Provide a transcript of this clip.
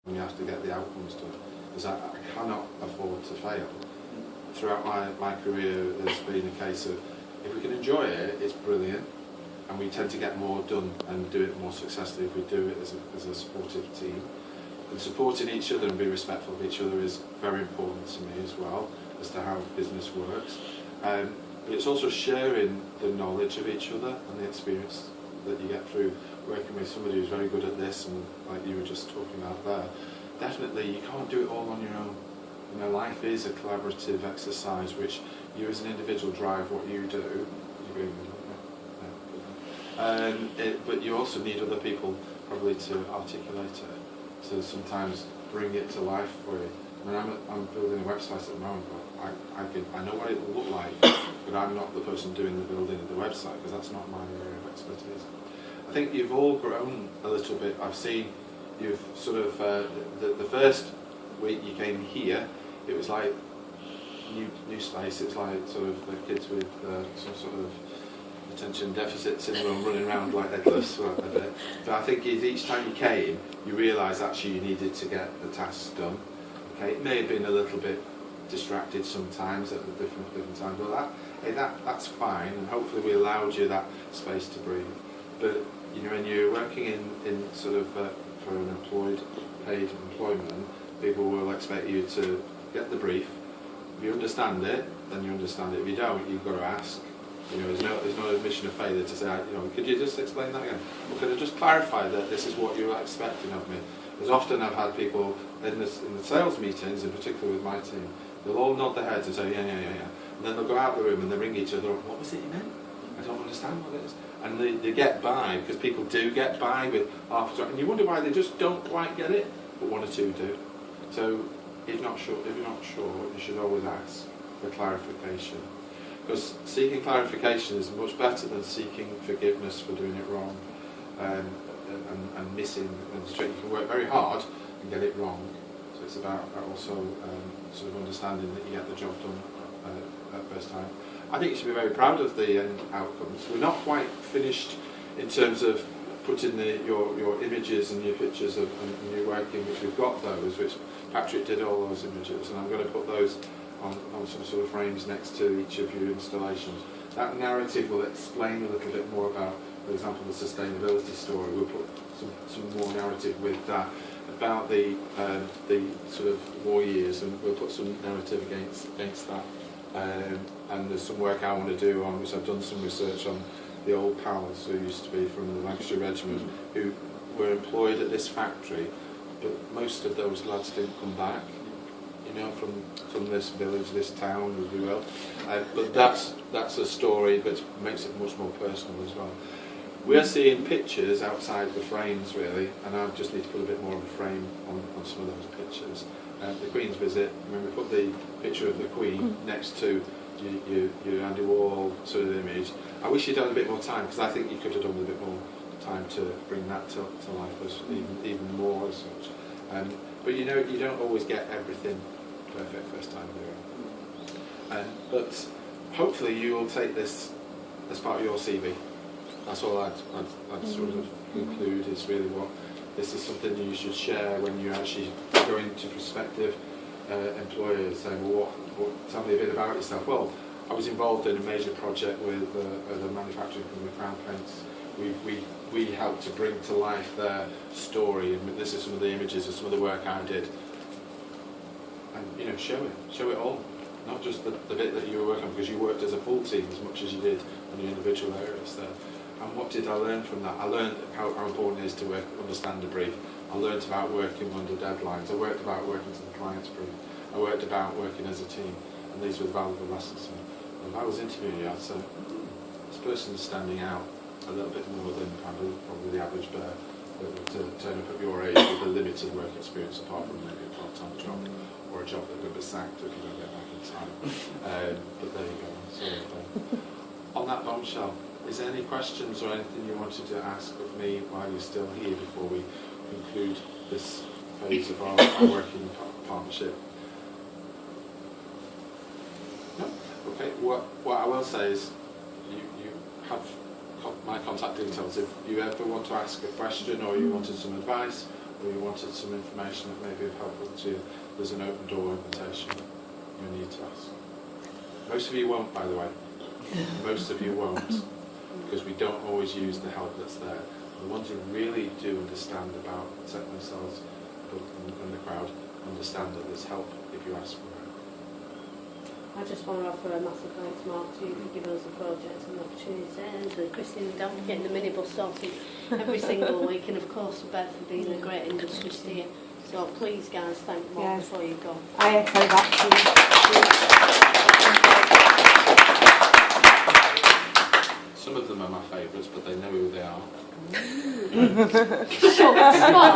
and you have to get the outcomes done. Because I cannot afford to fail. Throughout my career, there's been a case of, if we can enjoy it, it's brilliant, and we tend to get more done and do it more successfully if we do it as a supportive team. And supporting each other and being respectful of each other is very important to me as well, as to how business works. But it's also sharing the knowledge of each other and the experience that you get through working with somebody who's very good at this, and like you were just talking about there. Definitely, you can't do it all on your own. You know, life is a collaborative exercise, which you as an individual drive what you do. You agree with me? But you also need other people probably to articulate it, to sometimes bring it to life for you. I mean, I'm building a website at the moment, but I know what it will look like, but I'm not the person doing the building of the website, because that's not my area of expertise. I think you've all grown a little bit. I've seen you've sort of, the first week you came here, it was like new space. It was like sort of the kids with some sort of attention deficit syndrome running around like headless for a bit. But I think each time you came, you realised actually you needed to get the tasks done. Okay, it may have been a little bit distracted sometimes at the different times, but that's fine, and hopefully we allowed you that space to breathe. But you know, when you're working in sort of for an paid employment, people will expect you to get the brief. If you understand it, then you understand it. If you don't, you've got to ask. You know, there's no admission of failure to say, you know, could you just explain that again? Or could I just clarify that this is what you're expecting of me? Because often I've had people in the sales meetings, in particular with my team, they'll all nod their heads and say, yeah. And then they'll go out of the room and they ring each other up, what was it you meant? I don't understand what it is. And they get by, because people do get by with half a and you wonder why they just don't quite get it, but one or two do. So if you're not sure, you should always ask for clarification. Because seeking clarification is much better than seeking forgiveness for doing it wrong and missing. And you can work very hard and get it wrong. So it's about also sort of understanding that you get the job done at first time. I think you should be very proud of the end outcomes. We're not quite finished in terms of putting your images and your pictures and your working, which we've got those, which Patrick did all those images, and I'm going to put those on some sort of frames next to each of your installations. That narrative will explain a little bit more about, for example, the sustainability story. We'll put some more narrative with that about the sort of war years, and we'll put some narrative against that. And there's some work I want to do on, which I've done some research on, the old pals who used to be from the Lancashire Regiment, who were employed at this factory, but most of those lads didn't come back. You know, from this village, this town, if you will. But that's a story that makes it much more personal as well. We're seeing pictures outside the frames, really, and I just need to put a bit more of a frame on some of those pictures. The Queen's visit, when we put the picture of the Queen next to your Andy Warhol sort of image, I wish you'd done a bit more time, because I think you could have done with a bit more time to bring that to life as even more as such. But you know, you don't always get everything perfect first time doing. But hopefully you will take this as part of your CV. That's all I'd sort of conclude, is really what this is something you should share when you actually go into prospective employers, saying, well, tell me a bit about yourself. Well, I was involved in a major project with the manufacturing company Crown Paints. We helped to bring to life their story, and this is some of the images of some of the work I did. And you know, show it all, not just the bit that you were working on, because you worked as a full team as much as you did on the individual areas there. And what did I learn from that? I learned how important it is to understand a brief. I learned about working under deadlines. I worked about working to the client's brief. I worked about working as a team, and these were valuable lessons. And if I was interviewing you, I'd say, this person's standing out a little bit more than probably the average bear to turn up at your age with a limited work experience, apart from maybe a part-time job or a job that would be sacked if you don't get back in time. But there you go. So, on that bombshell, is there any questions or anything you wanted to ask of me while you're still here before we conclude this phase of our working partnership? No? Okay. What I will say is you have my contact details. If you ever want to ask a question, or you wanted some advice, or you wanted some information that may be helpful to you, there's an open door invitation you need to ask. Most of you won't, by the way. Most of you won't, because we don't always use the help that's there. The ones who really do understand about setting themselves up in the crowd understand that there's help if you ask for it. I just want to offer a massive thanks, Mark, to you for giving us the project and the opportunity, and to Christine and Dan for getting the minibus sorted every single week, and of course to Beth for being a great industry steer. So please, guys, thank Mark before you go. I echo that too. Some of them are my favourites, but they know who they are.